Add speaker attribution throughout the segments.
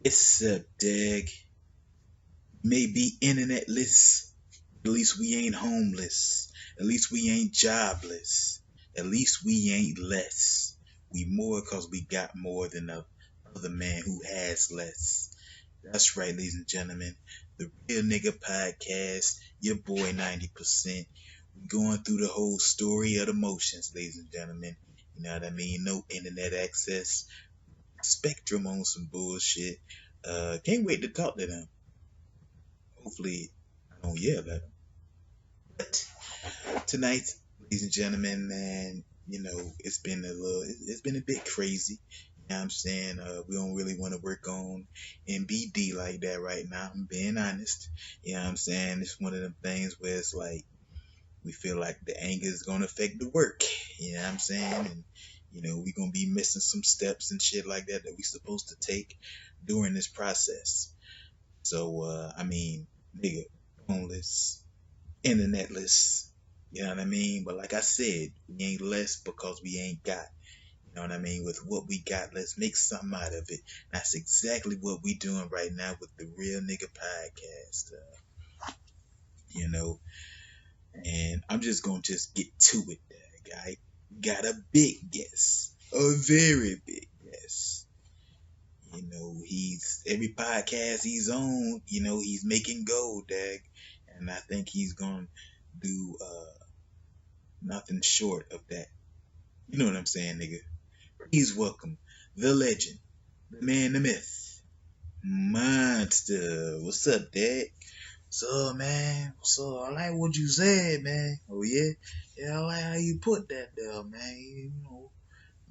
Speaker 1: It's up, Dig. May be internetless. At least we ain't homeless. At least we ain't jobless. At least we ain't less. We more cause we got more than the other man who has less. That's right, ladies and gentlemen. The Real Nigga Podcast. Your boy 90%. We going through the whole story of the motions, ladies and gentlemen. You know what I mean? No internet access. Spectrum on some bullshit. Can't wait to talk to them. Hopefully, I don't yell at them. But tonight, ladies and gentlemen, man, it's been a bit crazy. You know what I'm saying? We don't really want to work on MBD like that right now. I'm being honest. You know what I'm saying? It's one of them things where it's like we feel like the anger is gonna affect the work. You know what I'm saying? And we're gonna be missing some steps and shit like that we supposed to take during this process. So nigga, homeless, internetless. You know what I mean? But like I said, we ain't less because we ain't got. You know what I mean? With what we got, let's make something out of it. That's exactly what we doing right now with the Real Nigga Podcast. You know, and I'm just gonna just get to it, there, guy. Got a big guess, a very big guess. He's every podcast he's on. He's making gold, dag, and I think he's gonna do nothing short of that. You know what I'm saying, nigga? Please welcome the legend, the man, the myth, Monster. What's up, Dad? What's up, man? What's up? I like what you said, man. Oh yeah, yeah. I like how you put that there, man.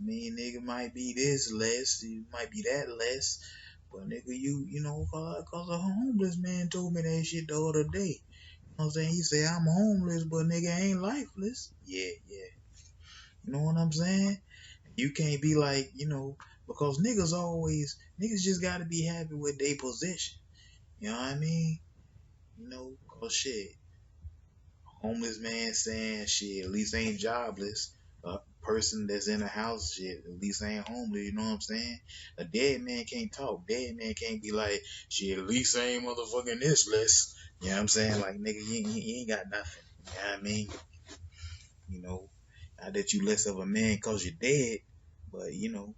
Speaker 1: Nigga might be this less, you might be that less, but nigga, cause a homeless man told me that shit the other day. You know what I'm saying? He said I'm homeless, but nigga ain't lifeless. Yeah, yeah. You know what I'm saying? You can't be like, because niggas just gotta be happy with their position. You know what I mean? Cause shit, homeless man saying shit, at least ain't jobless. A person that's in a house shit, at least ain't homeless, you know what I'm saying? A dead man can't talk. Dead man can't be like, shit, at least ain't motherfucking this list. You know what I'm saying? Like, nigga, you ain't got nothing. You know what I mean? You know, not that you less of a man cause you're dead, but you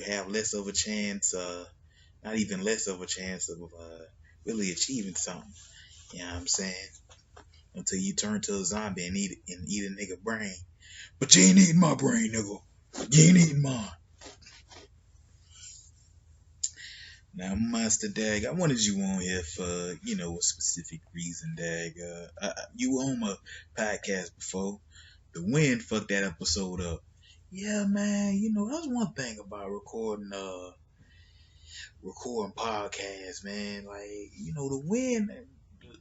Speaker 1: have less of a chance, not even less of a chance of really achieving something. You know what I'm saying? Until you turn to a zombie and eat a nigga brain. But you ain't eating my brain, nigga. You ain't eating mine. Now, Monster Dag, I wanted you on here for, a specific reason, Dag. You were on my podcast before. The wind fucked that episode up. Yeah, man, that's one thing about recording podcasts, man. Like, the wind,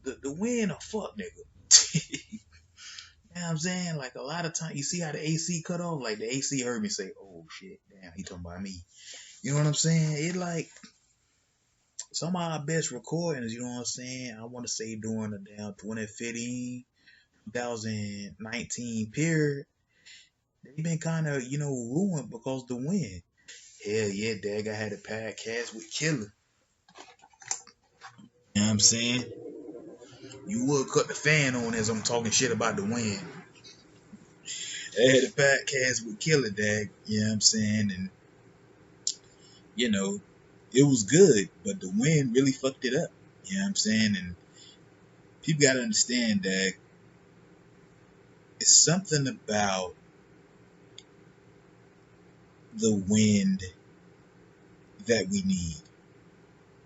Speaker 1: the wind a fuck nigga. You know what I'm saying? Like a lot of time, you see how the AC cut off? Like the AC heard me say, oh shit, damn, he talking about me. You know what I'm saying? It like some of our best recordings, you know what I'm saying? I want to say during the damn 2015, 2019 period, they've been kind of, ruined because the wind. Hell yeah, Dag, I had a podcast with Killer. You know what I'm saying? You would cut the fan on as I'm talking shit about the wind. I had a podcast with Killer, Dag. You know what I'm saying? And, you know, it was good, but the wind really fucked it up. You know what I'm saying? And people got to understand that it's something about the wind that we need.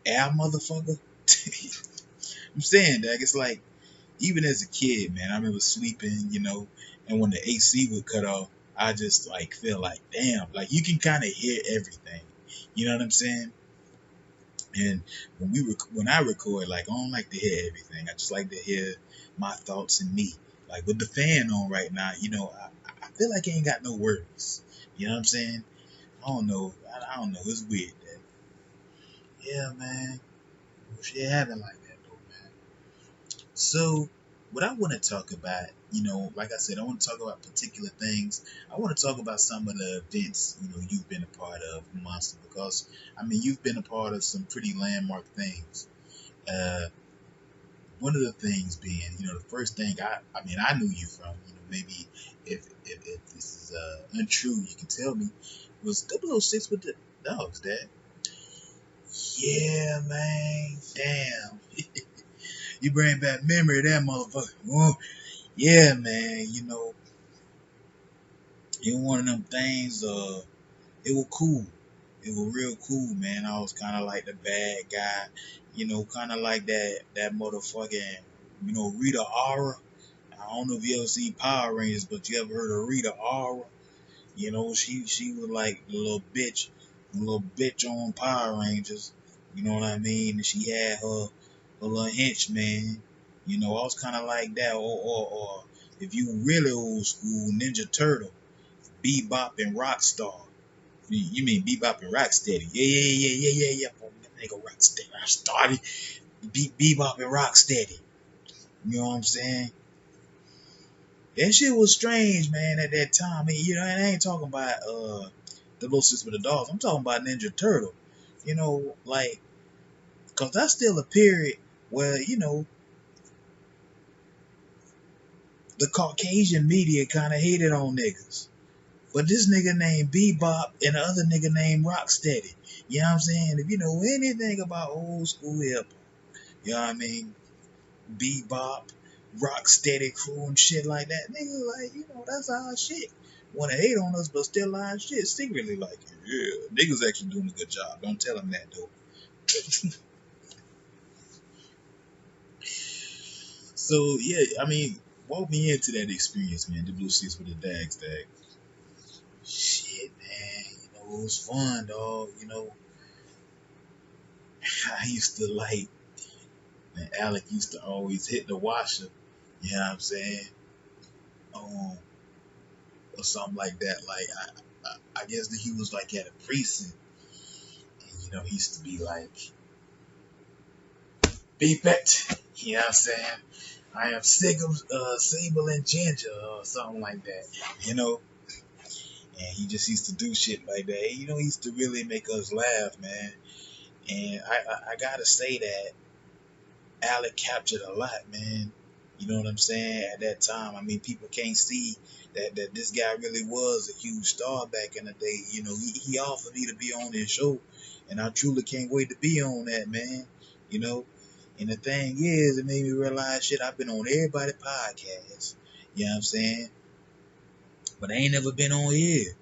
Speaker 1: Air, motherfucker. I'm saying that it's like, even as a kid, man, I remember sleeping, and when the AC would cut off, I just like feel like, damn, like you can kind of hear everything. You know what I'm saying? And when I record, like I don't like to hear everything. I just like to hear my thoughts and me. Like with the fan on right now, I feel like I ain't got no words. You know what I'm saying? I don't know. I don't know. It's weird. That, yeah, man. Shit happen like that though, man. So, what I want to talk about like I said, I want to talk about particular things. I want to talk about some of the events, you've been a part of, Monster, because, you've been a part of some pretty landmark things. Uh, One of the things being, the first thing I knew you from, maybe if this is untrue, you can tell me, was 006 with the dogs, Dad. Yeah, man. Damn. You bring back memory of that motherfucker. Oh, yeah, man. It was one of them things, it was cool. It was real cool, man. I was kind of like the bad guy, kind of like that motherfucking, Rita Ora. I don't know if you ever seen Power Rangers, but you ever heard of Rita Ora? She was like the little bitch on Power Rangers. You know what I mean? And she had her little henchman. I was kind of like that. Or if you really old school, Ninja Turtle, Bebop and Rockstar. You mean Bebop and Rocksteady? Yeah. Boy, that nigga Rocksteady. I started Bebop and Rocksteady. You know what I'm saying? That shit was strange, man, at that time. And I ain't talking about the little sis with the dogs. I'm talking about Ninja Turtle. Like, cause that's still a period where, the Caucasian media kind of hated on niggas. But this nigga named Bebop and the other nigga named Rocksteady. You know what I'm saying? If you know anything about old school hip hop, you know what I mean? Bebop, Rocksteady crew and shit like that. Nigga, like, that's our shit. Want to hate on us, but still our shit. Secretly like, yeah, niggas actually doing a good job. Don't tell them that, though. So, yeah, walk me into that experience, man. The Blue Seats with the Dags, Dag. Shit, man. It was fun, dog. I used to like, and Alec used to always hit the washer. You know what I'm saying? Um, or something like that. Like I guess that he was like at a precinct, and he used to be like, "Beep it," you know what I'm saying? I am sick of Sable and Ginger or something like that, you know. And he just used to do shit like that. He used to really make us laugh, man. And I gotta say that Alec captured a lot, man. You know what I'm saying? At that time, people can't see that this guy really was a huge star back in the day. He offered me to be on his show, and I truly can't wait to be on that, man. You know, and the thing is, it made me realize, shit, I've been on everybody's podcast. You know what I'm saying? But I ain't never been on here.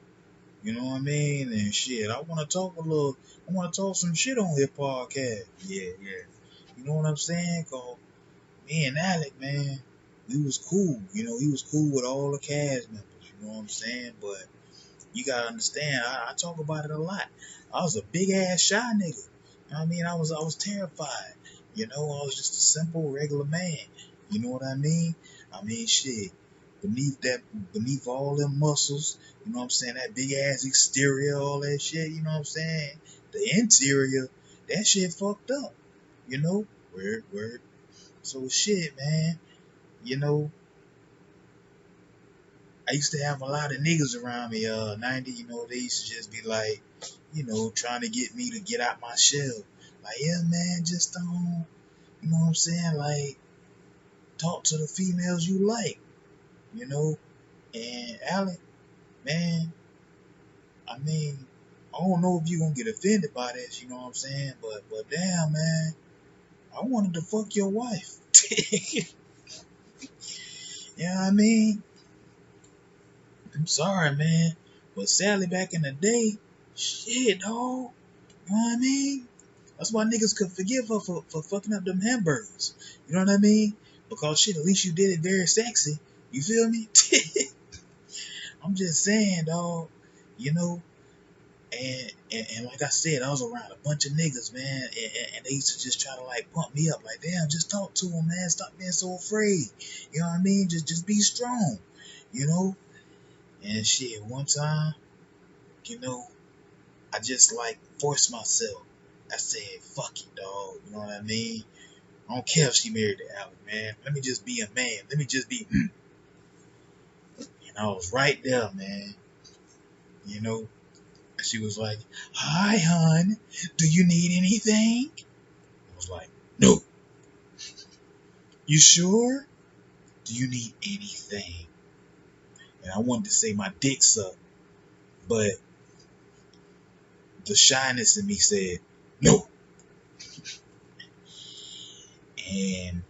Speaker 1: You know what I mean? And shit, I want to talk some shit on his podcast. Yeah. You know what I'm saying? Cause me and Alec, man, we was cool. He was cool with all the cast members. You know what I'm saying? But you gotta understand, I talk about it a lot. I was a big ass shy nigga. You know what I mean? I was terrified. I was just a simple, regular man. You know what I mean? Shit. Beneath all them muscles, you know what I'm saying? That big ass exterior, all that shit, you know what I'm saying? The interior, that shit fucked up. Word. So shit, man. You know, I used to have a lot of niggas around me, 90, they used to just be like, trying to get me to get out my shell. Like, yeah, man, just you know what I'm saying? Like, talk to the females you like, you know? And Alec, man, I mean, I don't know if you gonna get offended by this, you know what I'm saying? But damn, man, I wanted to fuck your wife. You know what I mean? I'm sorry, man. But sadly, back in the day, shit, dog. You know what I mean? That's why niggas could forgive her for fucking up them hamburgers. You know what I mean? Because shit, at least you did it very sexy. You feel me? I'm just saying, dog. You know, and like I said, I was around a bunch of niggas, man, and they used to just try to like pump me up, like, damn, just talk to him, man. Stop being so afraid. You know what I mean? Just be strong. You know? And shit, one time, you know, I just like forced myself. I said, fuck it, dog. You know what I mean? I don't care if she married to Alec, man. Let me just be a man. Let me just be. And I was right there, man. You know, she was like, "Hi, hon. Do you need anything?" I was like, "No." "You sure? Do you need anything?" And I wanted to say my dick sucked, but the shyness in me said, "No." And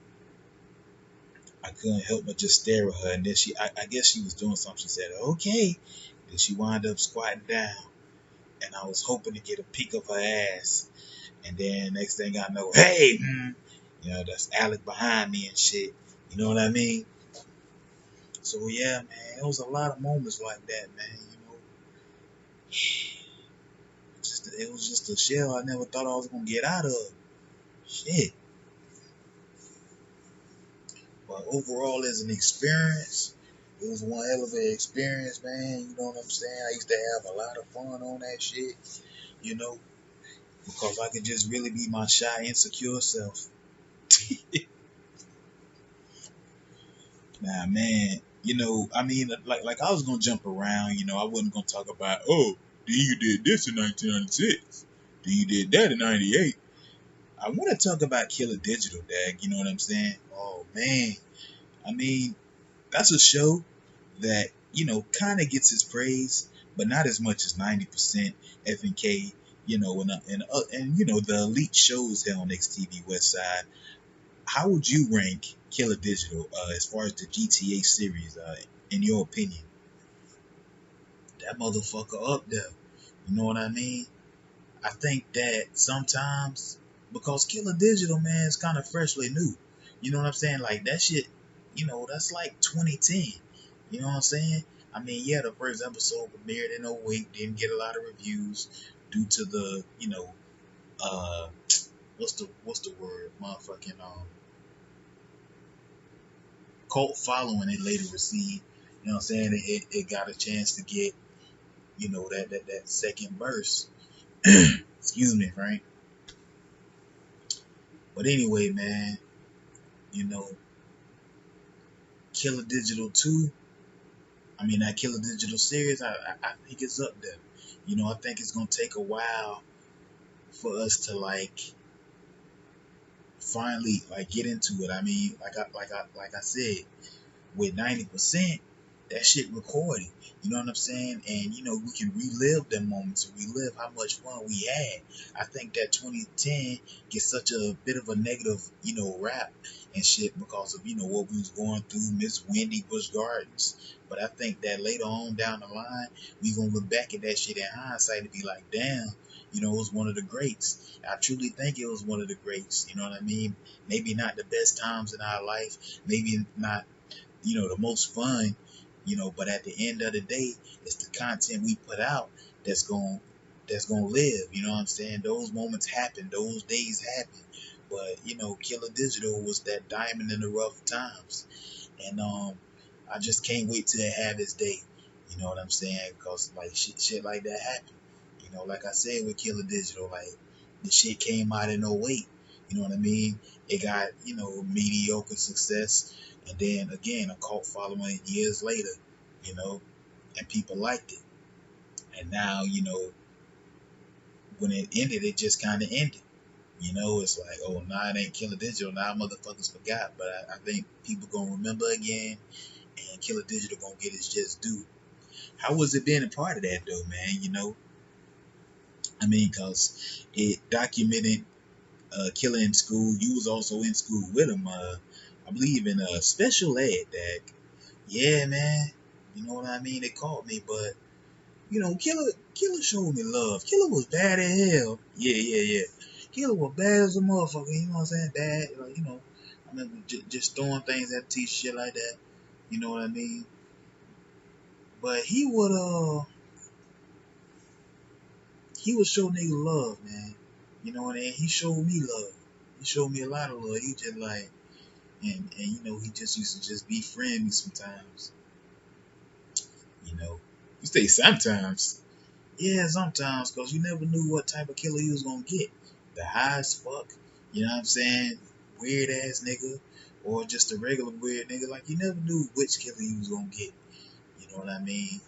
Speaker 1: I couldn't help but just stare at her. And then I guess she was doing something. She said, "Okay." Then she wound up squatting down. And I was hoping to get a peek of her ass. And then next thing I know, hey, that's Alec behind me and shit. You know what I mean? So yeah, man, it was a lot of moments like that, man. It was just a shell I never thought I was gonna get out of. Shit. But overall, as an experience, it was one hell of an experience, man. You know what I'm saying? I used to have a lot of fun on that shit, you know, because I could just really be my shy, insecure self. Nah, man, I mean, like I was gonna jump around, I wasn't gonna talk about, oh, then you did this in 1996, then you did that in '98. I want to talk about Killer Digital, Dag. You know what I'm saying? Oh man, I mean, that's a show that kind of gets its praise, but not as much as 90% FNK. And the elite shows here on XTV West Side. How would you rank Killer Digital as far as the GTA series? In your opinion, that motherfucker up there. You know what I mean? I think that sometimes because Killer Digital, man, is kind of freshly new. You know what I'm saying? Like that shit, that's like 2010. You know what I'm saying? I mean, yeah, the first episode premiered in '08, didn't get a lot of reviews due to the, uh, what's the word, motherfucking cult following it later received. You know what I'm saying? It got a chance to get, that second burst. Excuse me, Frank. But anyway, man, you know, Killer Digital 2, I mean, that Killer Digital series, I think it's up there. I think it's going to take a while for us to, like, finally, like, get into it. I mean, like I said, with 90%, that shit recorded. You know what I'm saying? And we can relive them moments and relive how much fun we had. I think that 2010 gets such a bit of a negative, rap and shit because of what we was going through, Miss Wendy, Busch Gardens. But I think that later on down the line, we gonna look back at that shit in hindsight and be like, damn, it was one of the greats. I truly think it was one of the greats. You know what I mean? Maybe not the best times in our life, maybe not the most fun, but at the end of the day, it's the content we put out that's gonna live. You know what I'm saying? Those moments happen, those days happen. But Killer Digital was that diamond in the rough times. And I just can't wait till it have its day. You know what I'm saying? Because like shit like that happened. Like I said with Killer Digital, like the shit came out in '08. You know what I mean? It got, mediocre success. And then again, a cult following years later, and people liked it. And now, when it ended, it just kind of ended. It's like, oh, now it ain't Killer Digital. Now motherfuckers forgot. But I think people going to remember again, and Killer Digital going to get its just due. How was it being a part of that, though, man? I mean, because it documented Killer in school. You was also in school with him, I believe, in special ed, Dag. Yeah, man. You know what I mean? They called me, but Killer showed me love. Killer was bad as hell. Yeah. Killer was bad as a motherfucker. You know what I'm saying? Bad, like I mean, just throwing things at the teacher, shit like that. You know what I mean? But he would show nigga love, man. You know what I mean? He showed me love. He showed me a lot of love. He just like, and he just used to just befriend me sometimes. You say sometimes. Yeah, sometimes, because you never knew what type of killer you was going to get. The high as fuck, you know what I'm saying? Weird ass nigga, or just a regular weird nigga. Like, you never knew which killer you was going to get. know what I mean?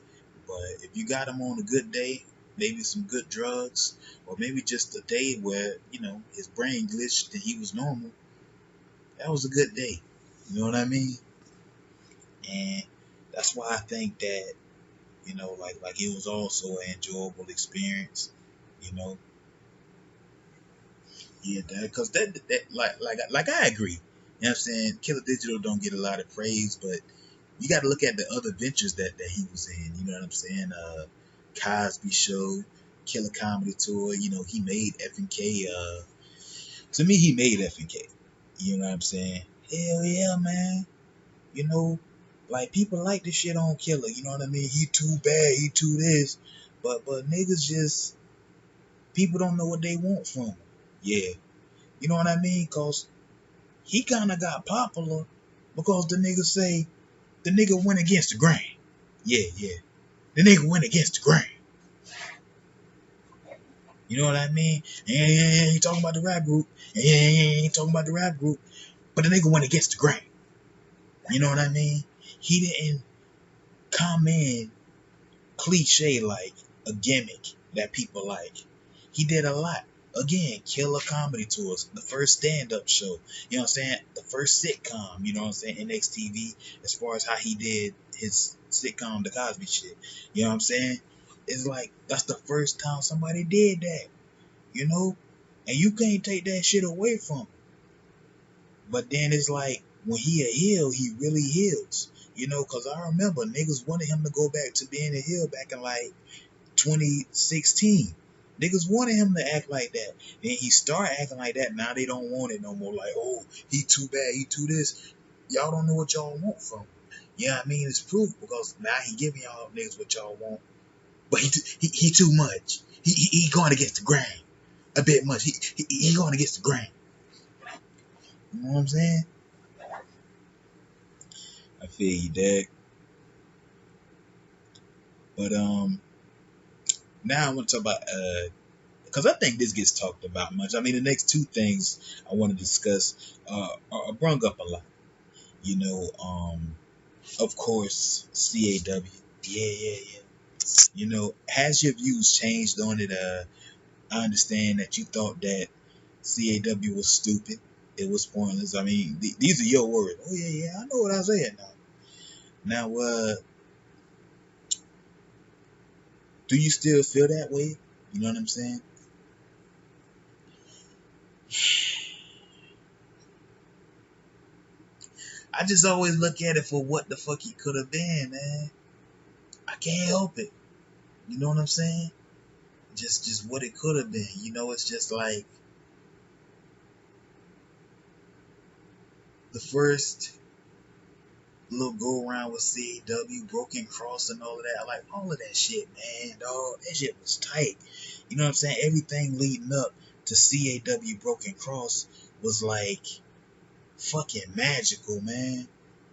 Speaker 1: But if you got him on a good day, maybe some good drugs, or maybe just a day where, his brain glitched and he was normal, that was a good day. You know what I mean? And that's why I think that, like it was also an enjoyable experience, you know. Yeah, because that like I agree. You know what I'm saying? Killer Digital don't get a lot of praise, but you got to look at the other ventures that he was in. You know what I'm saying? Cosby Show, Killer Comedy Tour. He made FNK. To me, he made FNK. You know what I'm saying? Hell yeah, man. You know, like people like this shit on Killer. You know what I mean? He too bad. He too this. But niggas just people don't know what they want from him. Yeah, you know what I mean? Cause he kind of got popular because the nigga say the nigga went against the grain. Yeah, yeah. The nigga went against the grain. You know what I mean? Yeah, he ain't talking about the rap group. Yeah, he ain't talking about the rap group. But the nigga went against the grain. You know what I mean? He didn't come in cliche like a gimmick that people like. He did a lot. Again, Killer Comedy Tours, the first stand-up show, you know what I'm saying? The first sitcom, you know what I'm saying? NXTV, as far as how he did his sitcom, The Cosby Shit. You know what I'm saying? It's like, that's the first time somebody did that, you know? And you can't take that shit away from him. But then it's like, when he a heel, he really heals. Because I remember niggas wanted him to go back to being a heel back in like 2016. Niggas wanted him to act like that. Then he started acting like that. Now they don't want it no more. Like, oh, he too bad, he too this. Y'all don't know what y'all want from him. Yeah, I mean, it's proof because now he giving y'all niggas what y'all want. But he too much. He going against the grain. A bit much. He going against the grain. You know what I'm saying? I feel you, Dad. But now I want to talk about because I think this gets talked about much. I mean, the next two things I want to discuss are brung up a lot. Of course, CAW. Yeah, yeah, yeah. Has your views changed on it? I understand that you thought that CAW was stupid. It was pointless. I mean, these are your words. Oh yeah, yeah. I know what I said now. Now, do you still feel that way? You know what I'm saying? I just always look at it for what the fuck he could have been, man. I can't help it. You know what I'm saying? Just what it could have been. It's just like the first little go around with CAW, Broken Cross and all of that. Like all of that shit, man, dog. That shit was tight. You know what I'm saying? Everything leading up to CAW Broken Cross was like fucking magical, man.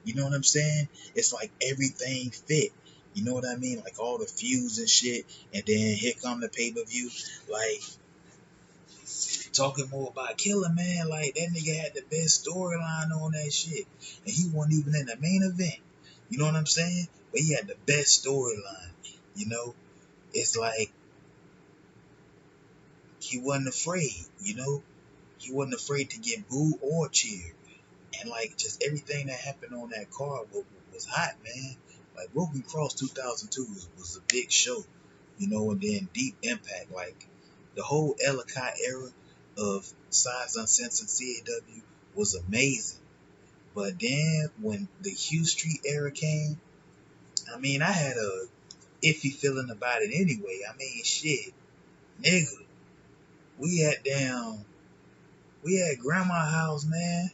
Speaker 1: You know what I'm saying? It's like everything fit. You know what I mean? Like all the feuds and shit. And then here come the pay-per-view. Like, talking more about Killer, man. Like, that nigga had the best storyline on that shit. And he wasn't even in the main event. You know what I'm saying? But he had the best storyline. It's like he wasn't afraid, He wasn't afraid to get booed or cheered. And like just everything that happened on that card was hot, man. Like Broken Cross 2002 was a big show, and then Deep Impact, like the whole Ellicott era of Size Uncensored CAW was amazing. But then when the Hugh Street era came, I mean, I had a iffy feeling about it anyway. I mean, shit, nigga, we had Grandma House, man.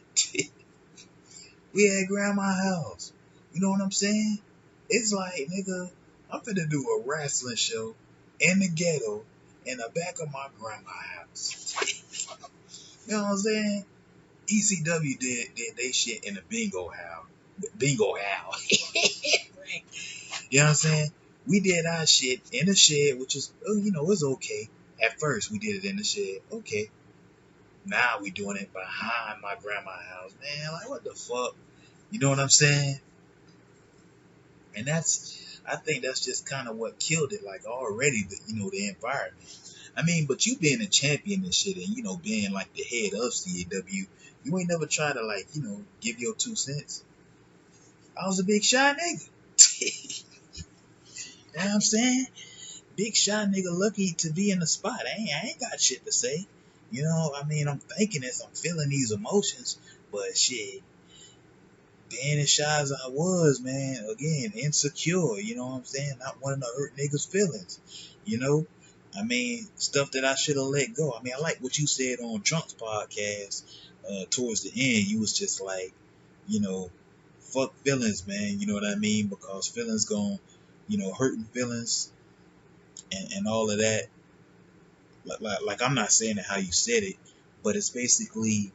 Speaker 1: We had Grandma House. You know what I'm saying? It's like, nigga, I'm finna do a wrestling show in the ghetto in the back of my grandma house. You know what I'm saying? ECW did they shit in the bingo house. Bingo house. You know what I'm saying? We did our shit in the shed, which is, it's okay. At first, we did it in the shed. Okay. Now we doing it behind my grandma house. Man, like, what the fuck? You know what I'm saying? And that's I think that's just kind of what killed it, like already, the environment. I mean, but you being a champion and shit, and being like the head of CAW, you ain't never tried to like, give your 2 cents. I was a big shy nigga. You know what I'm saying? Big shy nigga lucky to be in the spot. I ain't got shit to say. I mean, I'm thinking this, I'm feeling these emotions, but shit, being as shy as I was, man, again, insecure, you know what I'm saying? Not wanting to hurt niggas' feelings, you know? I mean, stuff that I should have let go. I mean, I like what you said on Trump's podcast towards the end. You was just like, fuck feelings, man. You know what I mean? Because feelings gon', hurting feelings and all of that. Like I'm not saying it how you said it, but it's basically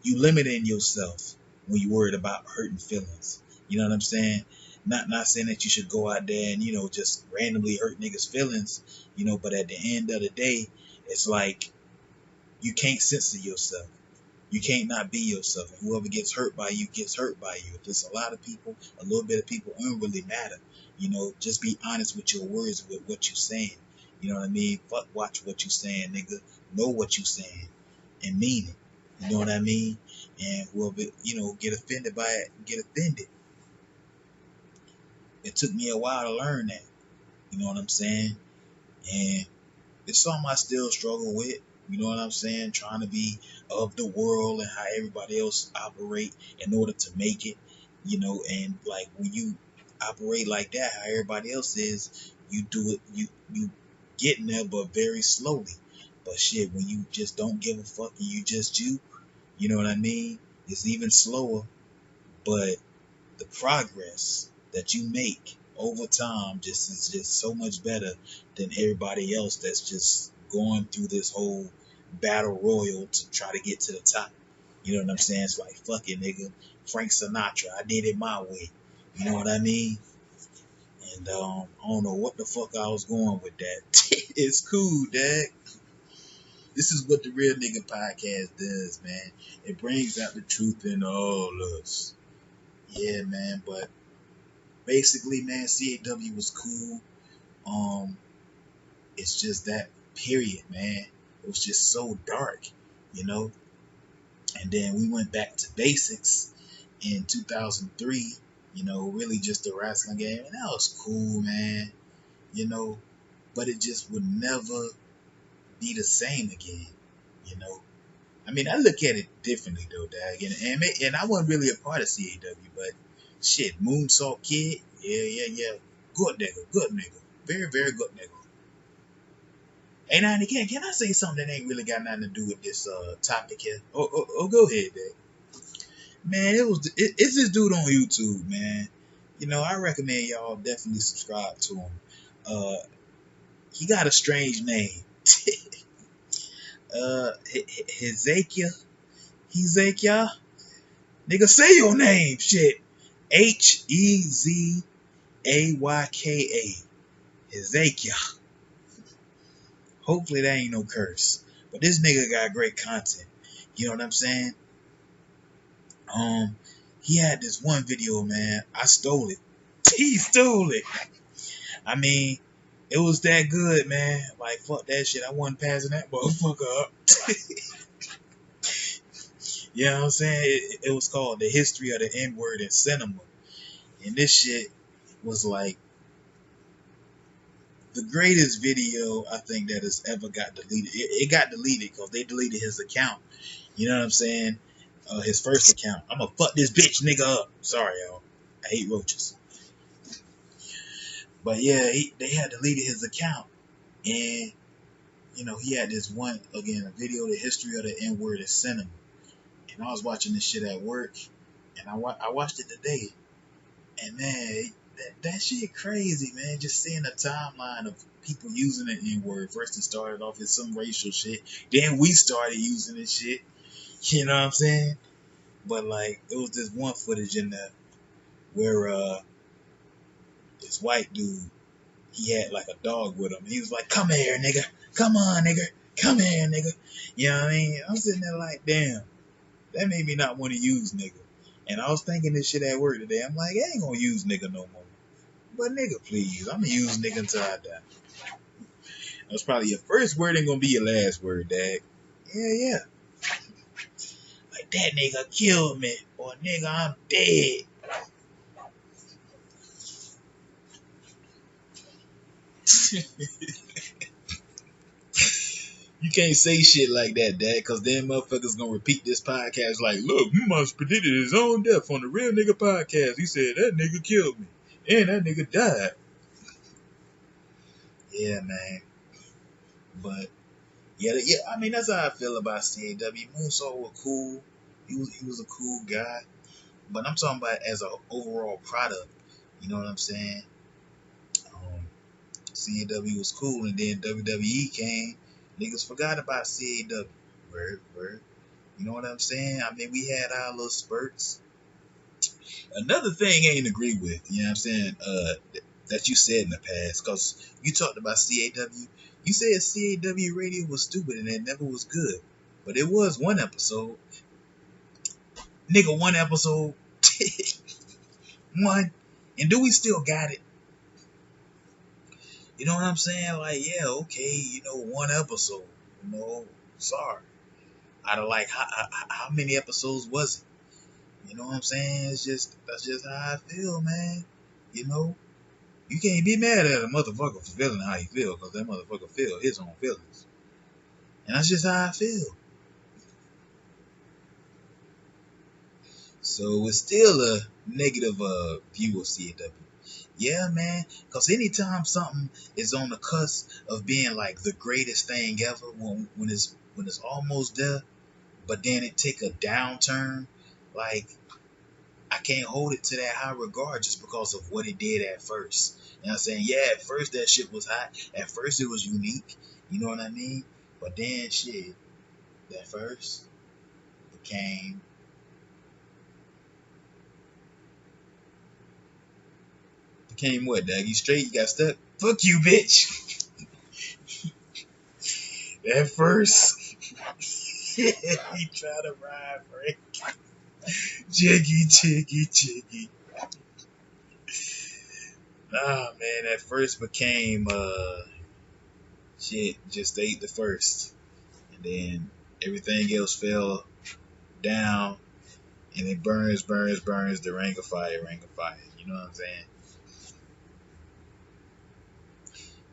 Speaker 1: you limiting yourself when you worried about hurting feelings. You know what I'm saying? Not saying that you should go out there and just randomly hurt niggas' feelings. But at the end of the day, it's like you can't censor yourself. You can't not be yourself. And whoever gets hurt by you gets hurt by you. If it's a lot of people, a little bit of people, it don't really matter. Just be honest with your words, with what you're saying. You know what I mean? Fuck, watch what you saying, nigga. Know what you saying and mean it. You know what I mean? And whoever, get offended by it, get offended. It took me a while to learn that. You know what I'm saying? And it's something I still struggle with. You know what I'm saying? Trying to be of the world and how everybody else operate in order to make it. And like when you operate like that, how everybody else is, you do it, you getting there, but very slowly. But shit, when you just don't give a fuck and you know what I mean? It's even slower, but the progress that you make over time is just so much better than everybody else that's just going through this whole battle royal to try to get to the top. You know what I'm saying? It's like, fuck it, nigga. Frank Sinatra, I did it my way. You know what I mean? And I don't know what the fuck I was going with that. It's cool, dad. This is what the Real Nigga Podcast does, man. It brings out the truth in all of us. Yeah, man, but basically, man, CAW was cool. It's just that period, man. It was just so dark, you know. And then we went back to basics in 2003, really just a wrestling game, and that was cool, man. But it just would never be the same again, you know. I mean, I look at it differently though, Dag, and I wasn't really a part of CAW, but shit, Moonsault Kid, yeah, good nigga, very, very good nigga. Hey, now and again, can I say something that ain't really got nothing to do with this topic here? Oh, go ahead, Dag. Man, it's this dude on YouTube, man. I recommend y'all definitely subscribe to him. He got a strange name. Hezekiah. Nigga, say your name, shit. Hezayka. Hezekiah. Hopefully that ain't no curse. But this nigga got great content. You know what I'm saying? He had this one video, man. I stole it. He stole it. I mean, it was that good, man. Like, fuck that shit. I wasn't passing that motherfucker up. You know what I'm saying? It was called The History of the N-Word in Cinema. And this shit was like the greatest video I think that has ever got deleted. It got deleted because they deleted his account. You know what I'm saying? His first account. I'm gonna fuck this bitch nigga up. Sorry, y'all. I hate roaches. But yeah, they had deleted his account. And, he had this one, again, a video, The History of the N-Word in Cinema. And I was watching this shit at work. And I watched it today. And man, that shit crazy, man. Just seeing a timeline of people using the N-word. First it started off as some racial shit. Then we started using this shit. You know what I'm saying? But like, it was this one footage in there where this white dude, he had like a dog with him. He was like, come here, nigga. Come on, nigga. Come here, nigga. You know what I mean? I'm sitting there like, damn. That made me not want to use nigga. And I was thinking this shit at work today. I'm like, I ain't gonna use nigga no more. But nigga, please. I'm gonna use nigga until I die. That's probably your first word ain't gonna be your last word, Dad. Yeah, yeah. Like that nigga killed me. Or nigga, I'm dead. You can't say shit like that, Dad, because then motherfuckers gonna repeat this podcast like, look, you must predicted his own death on the Real Nigga podcast. He said that nigga killed me. And that nigga died. Yeah, man. But yeah, I mean that's how I feel about CAW. Moonsault was cool. He was a cool guy. But I'm talking about as an overall product. You know what I'm saying? CAW was cool, and then WWE came. Niggas forgot about CAW. Word. You know what I'm saying? I mean, we had our little spurts. Another thing I ain't agree with, you know what I'm saying, that you said in the past, because you talked about CAW. You said CAW radio was stupid and it never was good. But it was one episode. Nigga, one episode. One. And do we still got it? You know what I'm saying? Like, yeah, okay, one episode. Sorry. Out of like, how many episodes was it? You know what I'm saying? That's just how I feel, man. You can't be mad at a motherfucker for feeling how he feel, because that motherfucker feel his own feelings. And that's just how I feel. So it's still a negative view of CAW. Yeah, man, because anytime something is on the cusp of being like the greatest thing ever, when it's almost there, but then it take a downturn, like I can't hold it to that high regard just because of what it did at first. You know what I'm saying? Yeah, at first that shit was hot. At first it was unique. You know what I mean? But then shit, that first became what, Doug? You straight? You got stuck? Fuck you, bitch. That first he tried to ride, Frank. Jiggy. Nah, man, that first became shit. Just ate the first, and then everything else fell down, and it burns. The ring of fire. You know what I'm saying?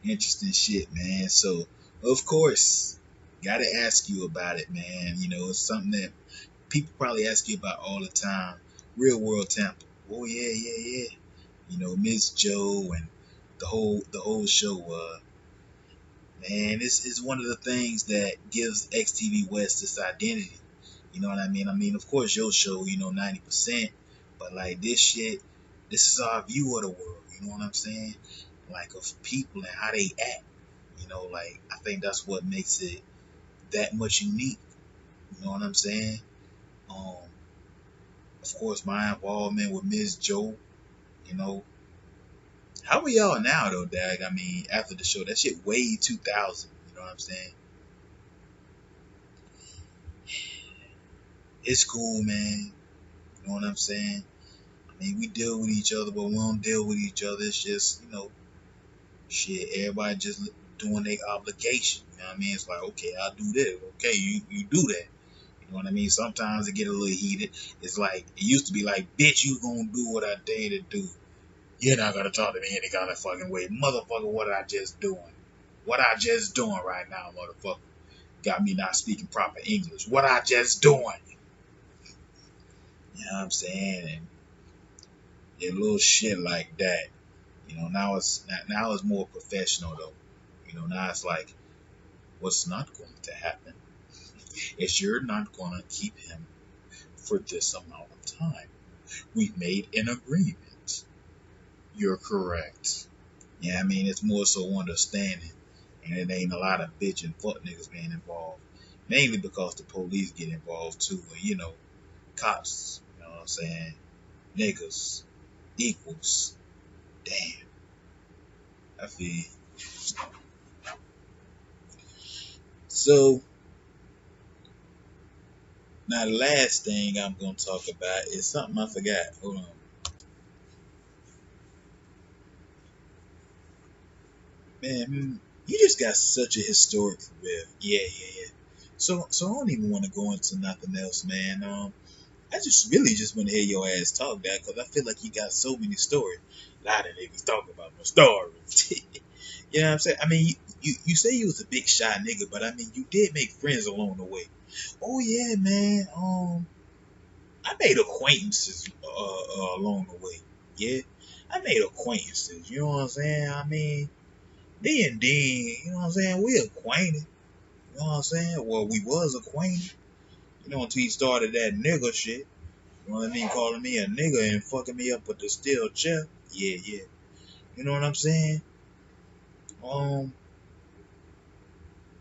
Speaker 1: Interesting shit, man. So, of course, gotta ask you about it, man. It's something that people probably ask you about all the time. Real World Temple. Oh yeah. Miss Joe and the whole show. Man, this is one of the things that gives XTV West this identity. You know what I mean? I mean, of course, your show, 90%, but like this shit, this is our view of the world. You know what I'm saying? Like of people and how they act. Like I think that's what makes it that much unique. You know what I'm saying? Of course, my involvement with Ms. Joe. You know, how are y'all now though, Dag? I mean, after the show, that shit way 2000. You know what I'm saying? It's cool, man. You know what I'm saying? I mean, we deal with each other, but we don't deal with each other. It's just, shit, everybody just doing their obligation. You know what I mean? It's like, okay, I'll do this. Okay, you do that. You know what I mean? Sometimes it get a little heated. It's like, it used to be like, bitch, you gonna do what I dare you to do. You're not gonna talk to me any kind of fucking way. Motherfucker, what I just doing? What I just doing right now, motherfucker? Got me not speaking proper English. What I just doing? You know what I'm saying? And little shit like that. Now it's more professional though. Now it's like, what's not going to happen is you're not gonna keep him for this amount of time. We've made an agreement. You're correct. Yeah, I mean it's more so understanding, and it ain't a lot of bitch and fuck niggas being involved. Mainly because the police get involved too, and cops. You know what I'm saying? Niggas equals. Damn, I feel. So now the last thing I'm gonna talk about is something I forgot. Hold on. Man, you just got such a historic career. Yeah, yeah, yeah. So I don't even want to go into nothing else, man. I just really just want to hear your ass talk that because I feel like you got so many stories. A lot of niggas talking about my stories. You know what I'm saying? I mean, you say you was a big shy nigga, but I mean, you did make friends along the way. Oh yeah, man. I made acquaintances along the way. Yeah, I made acquaintances. You know what I'm saying? I mean, me and Dean, you know what I'm saying? We acquainted. You know what I'm saying? Well, we was acquainted. You know, until he started that nigga shit. You know what I mean? Calling me a nigga and fucking me up with the steel chair. Yeah, yeah. You know what I'm saying? Um,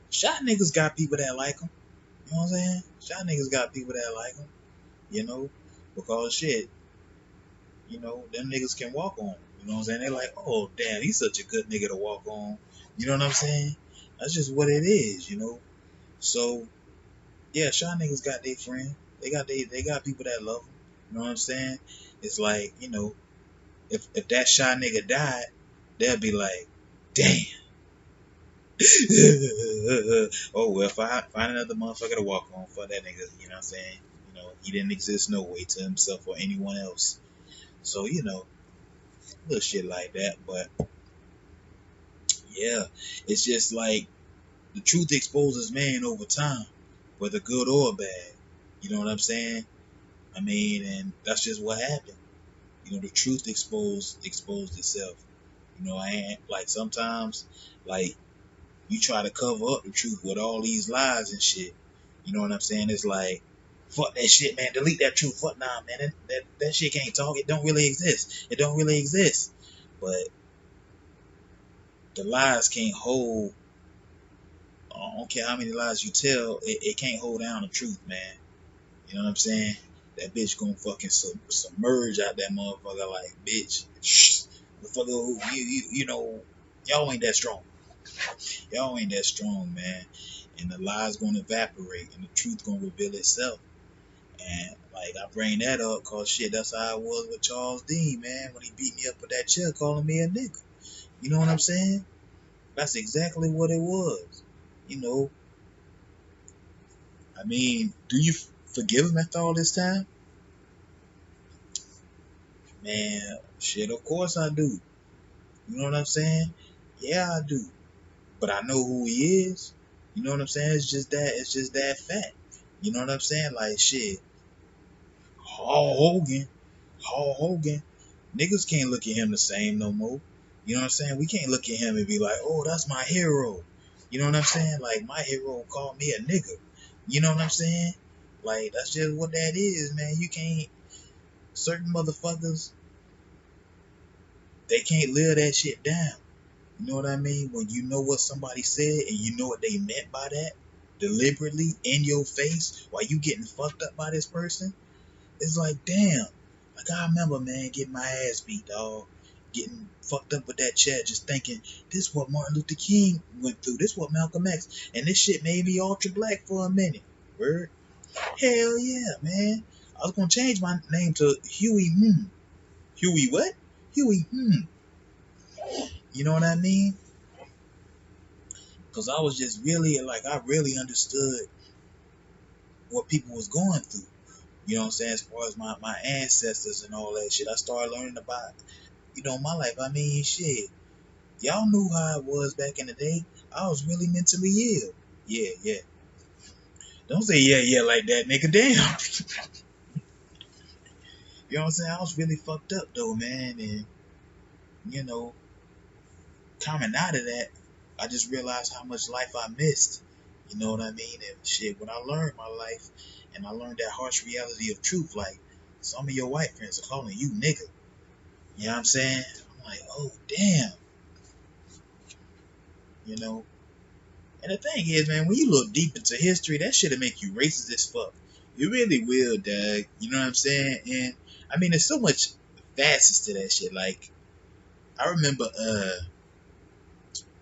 Speaker 1: Shot niggas got people that like them. You know what I'm saying? Shot niggas got people that like them. You know, because shit, you know, them niggas can walk on. You know what I'm saying? They like, oh damn, he's such a good nigga to walk on. You know what I'm saying? That's just what it is, you know. So yeah, shy niggas got their friend. They got people that love them. You know what I'm saying? It's like, you know, if that shy nigga died, they'll be like, damn. Oh well, find another motherfucker to walk on for that nigga. You know what I'm saying? You know, he didn't exist no way to himself or anyone else. So you know, little shit like that. But yeah, it's just like the truth exposes man over time, whether good or bad. You know what I'm saying? I mean, and that's just what happened. You know, the truth exposed itself. You know, I ain't like sometimes like you try to cover up the truth with all these lies and shit. You know what I'm saying? It's like fuck that shit, man. Delete that truth. Fuck nah, man. That shit can't talk. It don't really exist. It don't really exist. But the lies can't hold. I don't care how many lies you tell. It can't hold down the truth, man. You know what I'm saying? That bitch gonna fucking submerge out that motherfucker like, bitch. Motherfucker, you know, y'all ain't that strong. Y'all ain't that strong, man. And the lies gonna evaporate and the truth gonna reveal itself. And like I bring that up cause shit, that's how it was with Charles Dean, man, when he beat me up with that chair calling me a nigga. You know what I'm saying? That's exactly what it was. You know, I mean, do you forgive him after all this time? Man, shit, of course I do. You know what I'm saying? Yeah, I do. But I know who he is. You know what I'm saying? It's just that fact. You know what I'm saying? Like shit. Hulk Hogan. Hulk Hogan. Niggas can't look at him the same no more. You know what I'm saying? We can't look at him and be like, oh, that's my hero. You know what I'm saying? Like my hero called me a nigga. You know what I'm saying? Like that's just what that is, man. You can't certain motherfuckers they can't live that shit down. You know what I mean? When you know what somebody said and you know what they meant by that, deliberately in your face while you getting fucked up by this person, it's like, damn. Like I remember, man, getting my ass beat, dog. Getting fucked up with that chair, just thinking, this is what Martin Luther King went through. This is what Malcolm X. And this shit made me ultra black for a minute. Word? Hell yeah, man. I was gonna change my name to Huey Huey what? Huey You know what I mean? Because I was just really like I really understood what people was going through. You know what I'm saying? As far as my ancestors and all that shit. I started learning about, you know, my life. I mean, shit. Y'all knew how it was back in the day. I was really mentally ill. Yeah, yeah. Don't say yeah, yeah like that, nigga. Damn. You know what I'm saying? I was really fucked up though, man. And, you know, coming out of that, I just realized how much life I missed. You know what I mean? And shit, when I learned my life and I learned that harsh reality of truth, like some of your white friends are calling you nigga. You know what I'm saying? I'm like, oh damn. You know? And the thing is, man, when you look deep into history, that shit'll make you racist as fuck. It really will, Doug. You know what I'm saying? And I mean there's so much facets to that shit. Like I remember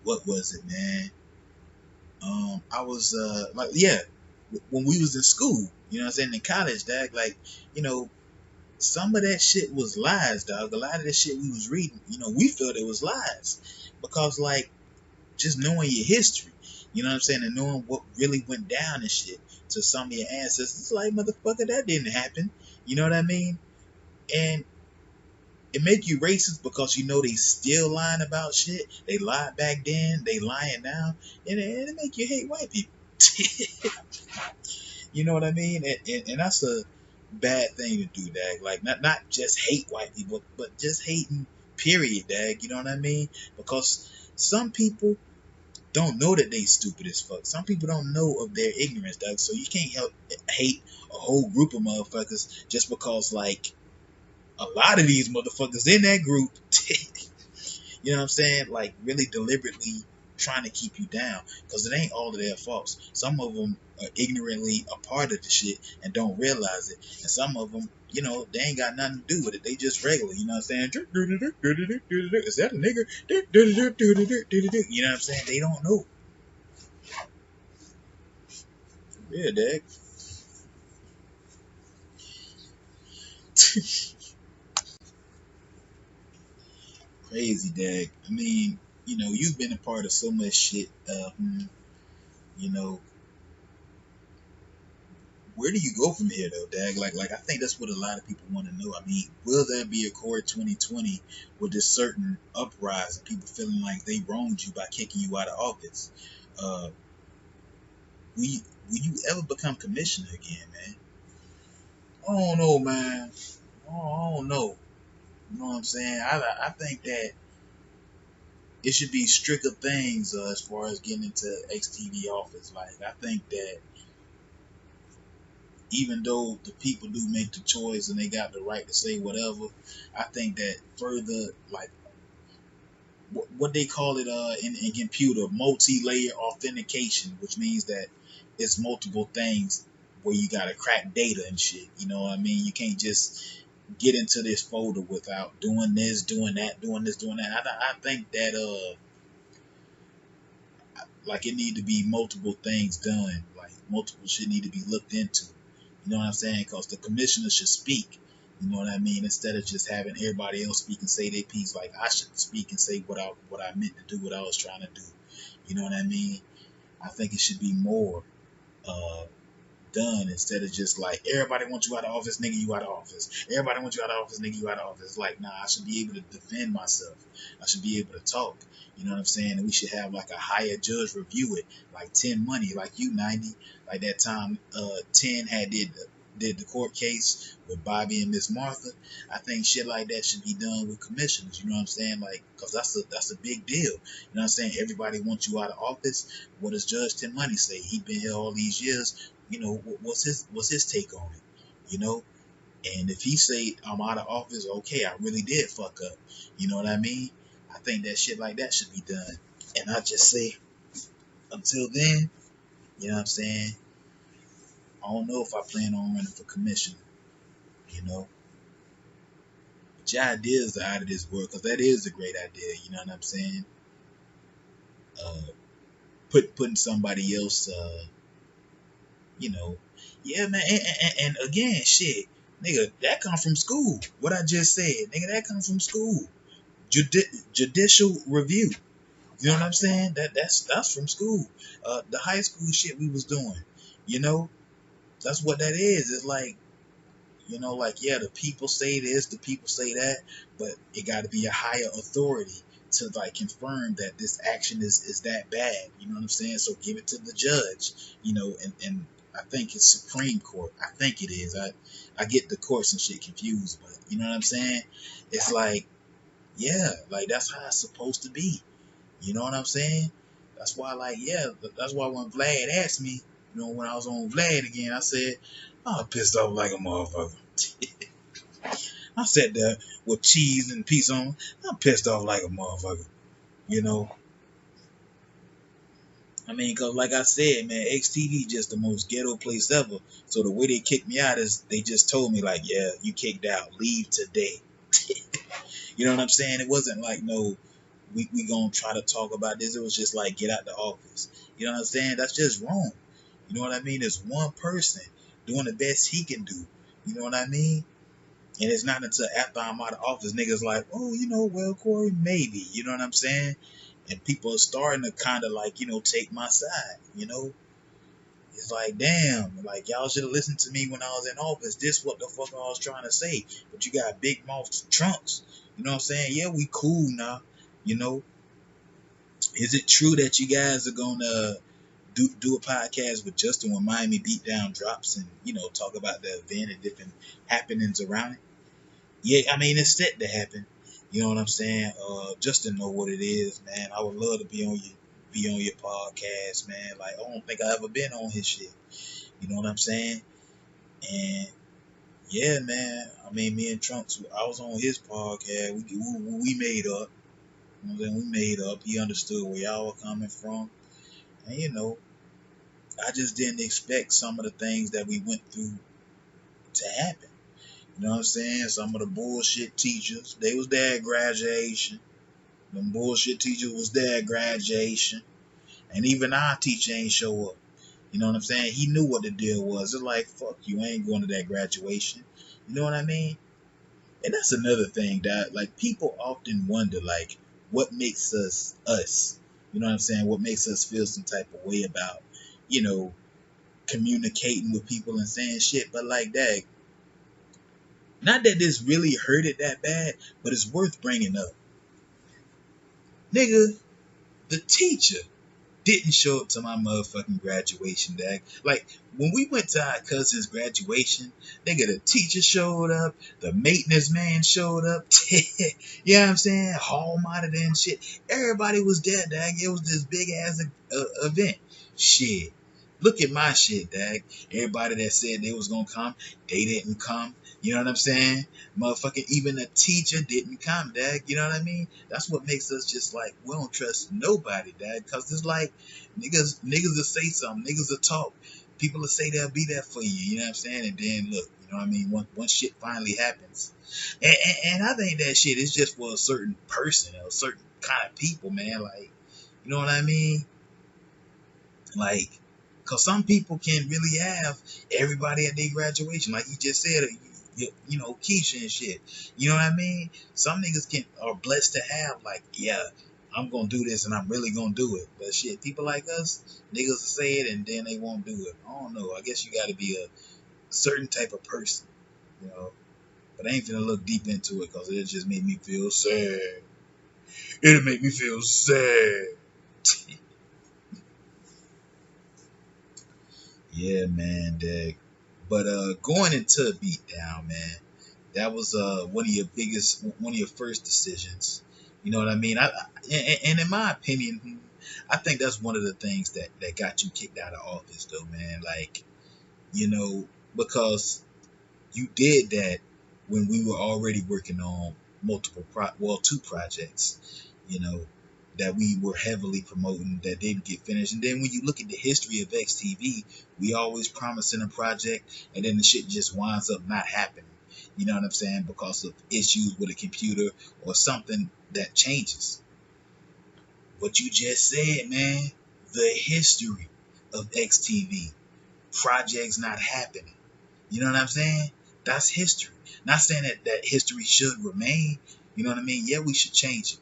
Speaker 1: what was it, man? I was like, yeah, when we was in school, you know what I'm saying, in college, dog, like, you know, some of that shit was lies, dog. A lot of the shit we was reading, you know, we felt it was lies. Because like just knowing your history, you know what I'm saying, and knowing what really went down and shit to some of your ancestors. It's like, motherfucker, that didn't happen. You know what I mean? And it make you racist because you know they still lying about shit. They lied back then, they lying now, and it make you hate white people. You know what I mean? And that's a bad thing to do, Dag. Like, not just hate white people, but just hating, period, Dag. You know what I mean? Because some people don't know that they stupid as fuck. Some people don't know of their ignorance, Dag. So you can't help hate a whole group of motherfuckers just because, like, a lot of these motherfuckers in that group, you know what I'm saying? Like, really deliberately trying to keep you down, because it ain't all of their faults. Some of them are ignorantly a part of the shit and don't realize it, and some of them, you know, they ain't got nothing to do with it. They just regular, you know what I'm saying? Is that a nigga? You know what I'm saying? They don't know. Yeah, Dag. Crazy, Dag. I mean, you know, you've been a part of so much shit. You know, where do you go from here though, Dag? Like I think that's what a lot of people want to know. I mean, will there be a core 2020 with this certain uprising, people feeling like they wronged you by kicking you out of office? Uh, will you ever become commissioner again, man? I don't know, man. I don't know. You know what I'm saying? I think that it should be stricter things as far as getting into XTV office. Like, I think that even though the people do make the choice and they got the right to say whatever, I think that further, like, what they call it in computer, multi-layer authentication, which means that it's multiple things where you gotta crack data and shit. You know what I mean? You can't just get into this folder without doing this, doing that, doing this, doing that. I think that like, it need to be multiple things done. Like, multiple shit need to be looked into. You know what I'm saying? Because the commissioner should speak. You know what I mean? Instead of just having everybody else speak and say their piece, like, I should speak and say what I meant to do, what I was trying to do. You know what I mean? I think it should be more uh, done, instead of just like, everybody wants you out of office, nigga, you out of office. Everybody wants you out of office, nigga, you out of office. Like, nah, I should be able to defend myself. I should be able to talk. You know what I'm saying? And we should have like a higher judge review it, like 10 Money, like you 90, like that time 10 had did the court case with Bobby and Miss Martha. I think shit like that should be done with commissioners. You know what I'm saying? Like, because that's a big deal. You know what I'm saying? Everybody wants you out of office. What does Judge 10 Money say? He been here all these years. You know, what's his take on it? You know, and if he say I'm out of office, okay, I really did fuck up. You know what I mean? I think that shit like that should be done. And I just say, until then, you know what I'm saying? I don't know if I plan on running for commissioner. You know, but your ideas are out of this world, because that is a great idea. You know what I'm saying? Uh, putting somebody else, you know, yeah, man. And again, shit, nigga, that come from school. What I just said, nigga, that comes from school. Judicial review. You know what I'm saying? That's from school. The high school shit we was doing. You know, that's what that is. It's like, you know, like, yeah, the people say this, the people say that, but it got to be a higher authority to, like, confirm that this action is that bad. You know what I'm saying? So give it to the judge. You know, and I think it's Supreme Court. I think it is. I get the courts and shit confused, but you know what I'm saying? It's like, yeah, like, that's how it's supposed to be. You know what I'm saying? That's why, like, yeah, that's why when Vlad asked me, you know, when I was on Vlad again, I said, I'm pissed off like a motherfucker. I sat there with cheese and peace on. I'm pissed off like a motherfucker. You know? I mean, because like I said, man, XTV just the most ghetto place ever. So the way they kicked me out is they just told me, like, yeah, you kicked out. Leave today. You know what I'm saying? It wasn't like, no, we gonna try to talk about this. It was just like, get out the office. You know what I'm saying? That's just wrong. You know what I mean? It's one person doing the best he can do. You know what I mean? And it's not until after I'm out of office, niggas like, oh, you know, well, Corey, maybe. You know what I'm saying? And people are starting to kind of like, take my side, It's like, damn, like y'all should have listened to me when I was in office. This what the fuck I was trying to say. But you got big mouth trunks. You know what I'm saying? Yeah, we cool now. You know, is it true that you guys are gonna do a podcast with Justin when Miami Beatdown drops and, talk about the event and different happenings around it? Yeah, I mean it's set to happen. You know what I'm saying? Just to know what it is, man. I would love to be on your podcast, man. Like I don't think I ever been on his shit. You know what I'm saying? And yeah, man. I mean, me and Trunks, I was on his podcast. We made up. You know what I'm saying? We made up. He understood where y'all were coming from, and I just didn't expect some of the things that we went through to happen. You know what I'm saying? Some of the bullshit teachers, they was there at graduation. Them bullshit teachers was there at graduation. And even our teacher ain't show up. You know what I'm saying? He knew what the deal was. It's like, fuck you, I ain't going to that graduation. You know what I mean? And that's another thing that, like, people often wonder, like, what makes us us? You know what I'm saying? What makes us feel some type of way about, communicating with people and saying shit. But like that, not that this really hurt it that bad, but it's worth bringing up. Nigga, the teacher didn't show up to my motherfucking graduation, dag. Like, when we went to our cousin's graduation, nigga, the teacher showed up, the maintenance man showed up, you know what I'm saying? Hall monitor and shit. Everybody was there, dag. It was this big ass event. Shit. Look at my shit, dag. Everybody that said they was gonna come, they didn't come. You know what I'm saying? Motherfucking even the teacher didn't come, dag. You know what I mean? That's what makes us just like, we don't trust nobody, dag. Cause it's like, niggas will say something, niggas will talk. People will say they'll be there for you, you know what I'm saying? And then look, you know what I mean? Once shit finally happens. And I think that shit is just for a certain person or a certain kind of people, man. Like, you know what I mean? Like, cause some people can really have everybody at their graduation, like you just said, Keisha and shit. You know what I mean? Some niggas are blessed to have, like, yeah, I'm gonna do this and I'm really gonna do it. But shit, people like us, niggas will say it and then they won't do it. I don't know. I guess you gotta be a certain type of person, you know. But I ain't gonna look deep into it because it just made me feel sad. It'll make me feel sad. Yeah, man, dag. But going into a beatdown, man, that was one of your first decisions. You know what I mean? And in my opinion, I think that's one of the things that got you kicked out of office, though, man. Like, because you did that when we were already working on two projects. You know, that we were heavily promoting that didn't get finished. And then when you look at the history of XTV, we always promising a project and then the shit just winds up not happening. You know what I'm saying? Because of issues with a computer or something that changes. What you just said, man, the history of XTV, projects not happening. You know what I'm saying? That's history. Not saying that history should remain. You know what I mean? Yeah, we should change it.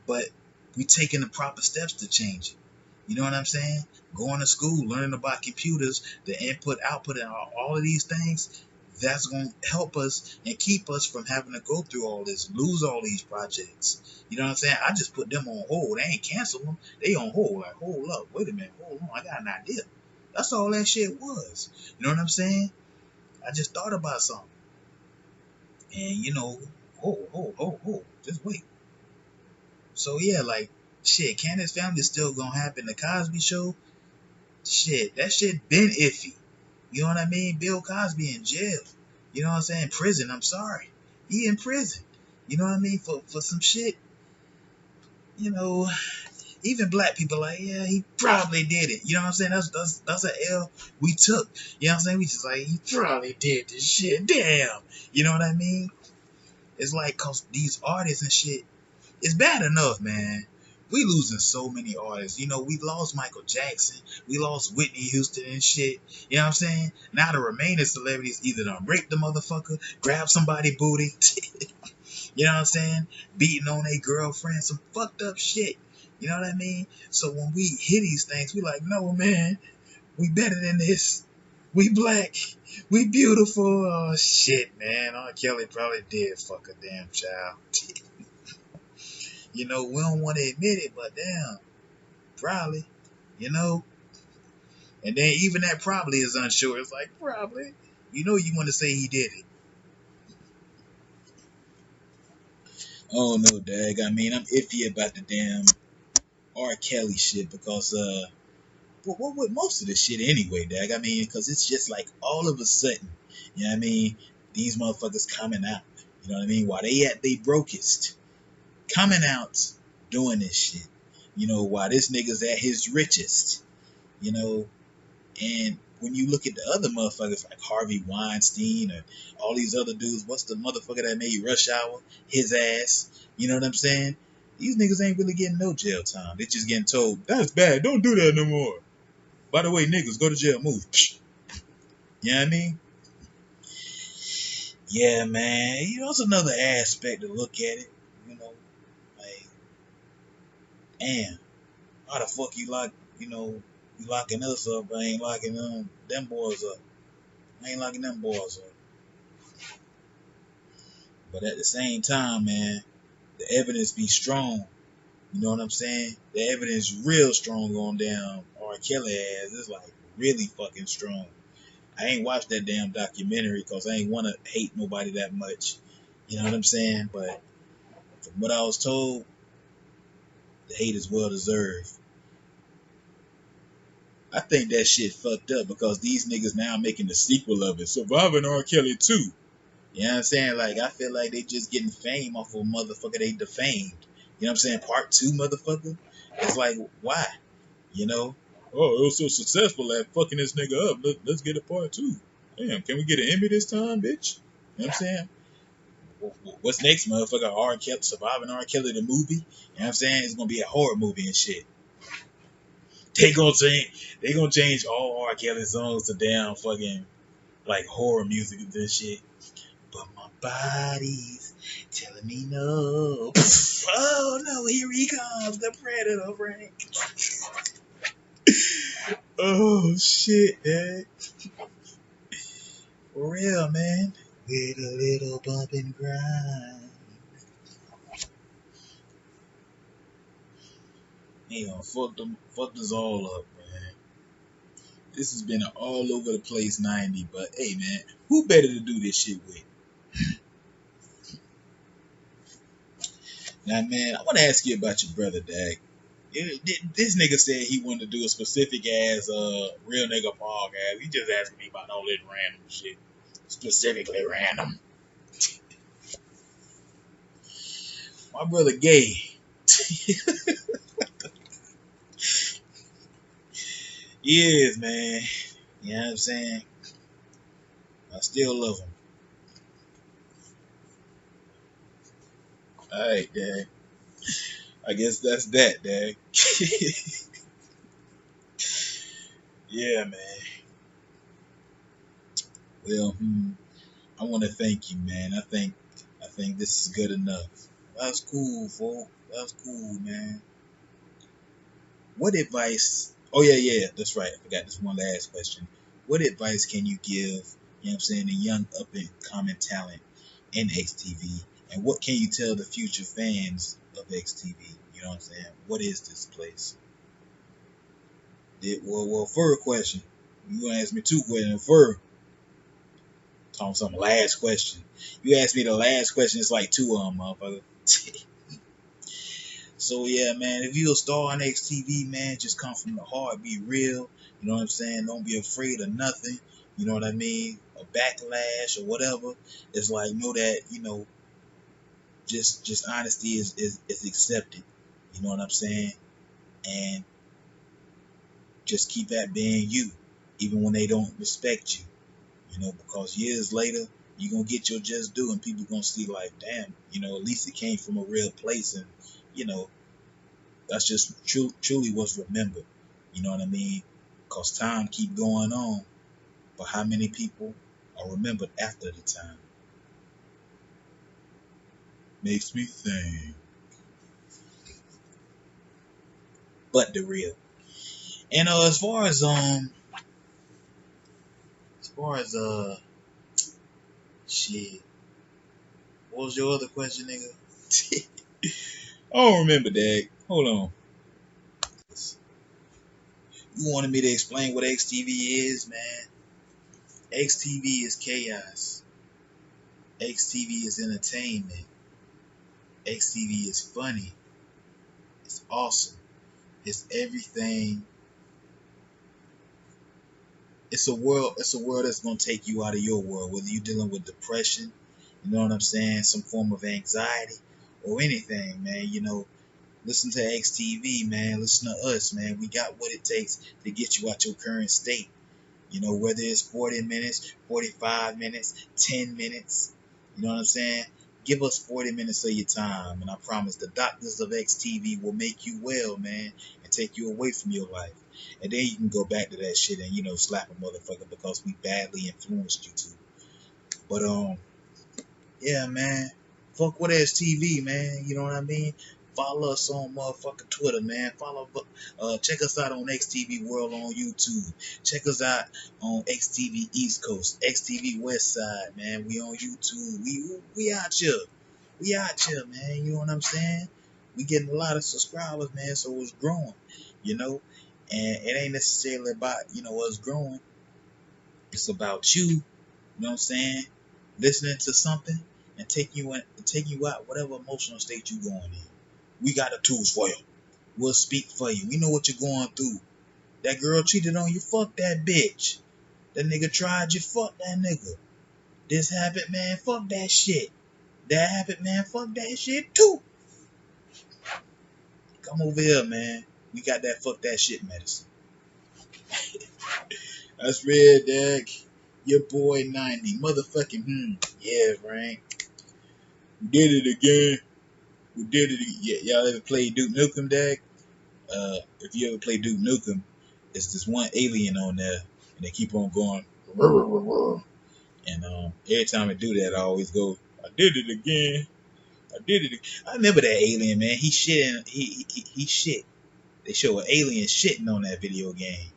Speaker 1: But we taking the proper steps to change it. You know what I'm saying? Going to school, learning about computers, the input, output, and all of these things, that's going to help us and keep us from having to go through all this, lose all these projects. You know what I'm saying? I just put them on hold. They ain't cancel them. They on hold. Like, hold up. Wait a minute. Hold on. I got an idea. That's all that shit was. You know what I'm saying? I just thought about something. And, hold. Just wait. So yeah, like, shit, Candace Family is still gonna happen. The Cosby Show, shit, that shit been iffy. You know what I mean? Bill Cosby in jail. You know what I'm saying? Prison. I'm sorry, he in prison. You know what I mean? For some shit. You know, even black people like, yeah, he probably did it. You know what I'm saying? That's an L we took. You know what I'm saying? We just like, he probably did this shit. Damn. You know what I mean? It's like, cause these artists and shit, it's bad enough, man. We losing so many artists. You know, we lost Michael Jackson. We lost Whitney Houston and shit. You know what I'm saying? Now the remaining celebrities either done rape the motherfucker, grab somebody booty, you know what I'm saying? Beating on their girlfriend, some fucked up shit. You know what I mean? So when we hear these things, we like, no, man, we better than this. We black. We beautiful. Oh, shit, man. R. Kelly probably did fuck a damn child. You know, we don't want to admit it, but damn, probably. You know? And then even that probably is unsure. It's like, probably. You know you want to say he did it. Oh, no, Dag. I mean, I'm iffy about the damn R. Kelly shit because, what with most of the shit anyway, Dag? I mean, because it's just like all of a sudden, you know what I mean? These motherfuckers coming out. You know what I mean? While they at they brokest, coming out doing this shit. You know, while this nigga's at his richest. You know, and when you look at the other motherfuckers like Harvey Weinstein or all these other dudes, what's the motherfucker that made Rush Hour? His ass. You know what I'm saying? These niggas ain't really getting no jail time. They just getting told, that's bad, don't do that no more. By the way, niggas, go to jail, move. You know what I mean? Yeah, man. You know, it's another aspect to look at it. You know, like, damn, how the fuck you lock, you locking us up, but ain't locking them boys up. I ain't locking them boys up. But at the same time, man, the evidence be strong. You know what I'm saying? The evidence real strong on down R. Kelly ass. It's like really fucking strong. I ain't watched that damn documentary because I ain't want to hate nobody that much. You know what I'm saying? But from what I was told, the hate is well deserved. I think that shit fucked up because these niggas now making the sequel of it, Surviving R. Kelly 2. You know what I'm saying? Like, I feel like they just getting fame off of a motherfucker they defamed. You know what I'm saying? Part 2, motherfucker. It's like, why? You know? Oh, it was so successful at fucking this nigga up. Let's get a part 2. Damn, can we get an Emmy this time, bitch? You know what I'm saying? What's next, motherfucker? R. Kelly, Surviving R. Kelly, the movie? You know what I'm saying? It's gonna be a horror movie and shit. They gonna change all R. Kelly songs to damn fucking like horror music and this shit. But my body's telling me no. Oh no, here he comes, the predator, Frank. Oh shit, man. For real, man. With a little bump and grind. He gonna fuck us all up, man. This has been an all over the place 90, but hey, man, who better to do this shit with? Now, man, I want to ask you about your brother, Dag. This nigga said he wanted to do a specific ass real nigga podcast. He just asking me about all this random shit. Specifically random. My brother gay. He is, man. You know what I'm saying? I still love him. Alright, Dag. I guess that's that, Dag. Yeah, man. Well, I want to thank you, man. I think this is good enough. That's cool, folk. That's cool, man. What advice? Oh yeah, that's right. I forgot this one last question. What advice can you give? You know what I'm saying, the young up and coming talent in XTV, and what can you tell the future fans of XTV? You know what I'm saying? What is this place? Well, first question. You gonna ask me two questions? First, talking some last question. You asked me the last question. It's like two of them, motherfucker. So yeah, man, if you're a star on XTV, man, just come from the heart, be real. You know what I'm saying? Don't be afraid of nothing. You know what I mean? A backlash or whatever. It's like know that, just honesty is accepted. You know what I'm saying? And just keep that being you, even when they don't respect you. Because years later you're gonna get your just due and people gonna see like, damn, at least it came from a real place and you know that's just truly what's remembered. You know what I mean? Because time keep going on, but how many people are remembered after the time? Makes me think. but the real. And as far as shit, what was your other question, nigga? I don't remember, Dag. Hold on. You wanted me to explain what XTV is, man? XTV is chaos. XTV is entertainment. XTV is funny. It's awesome. It's everything. It's a world that's gonna take you out of your world, whether you're dealing with depression, you know what I'm saying, some form of anxiety, or anything, man. Listen to XTV, man. Listen to us, man. We got what it takes to get you out your current state. Whether it's 40 minutes, 45 minutes, 10 minutes, you know what I'm saying? Give us 40 minutes of your time, and I promise the doctors of XTV will make you well, man, and take you away from your life. And then you can go back to that shit and, slap a motherfucker because we badly influenced you to. But, yeah, man. Fuck with XTV, man. You know what I mean? Follow us on motherfucking Twitter, man. Check us out on XTV World on YouTube. Check us out on XTV East Coast, XTV West Side, man. We on YouTube. We out here. We out here, man. You know what I'm saying? We getting a lot of subscribers, man, so it's growing, And it ain't necessarily about, us growing. It's about you, you know what I'm saying? Listening to something and take you out whatever emotional state you going in. We got the tools for you. We'll speak for you. We know what you're going through. That girl cheated on you, fuck that bitch. That nigga tried you, fuck that nigga. This happened, man, fuck that shit. That happened, man, fuck that shit too. Come over here, man. We got that fuck that shit medicine. That's Red Dag. Your boy 90. Motherfucking, yeah, Frank. We did it again. We did it again. Yeah, y'all ever played Duke Nukem, Dag? If you ever play Duke Nukem, it's this one alien on there, and they keep on going. And every time I do that, I always go, I did it again. I did it again. I remember that alien, man. He shit. He shit. They show an alien shitting on that video game.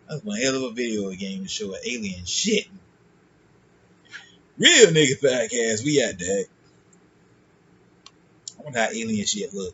Speaker 1: That was one hell of a video game to show an alien shitting. Real nigga podcast. We at that. I wonder how alien shit look.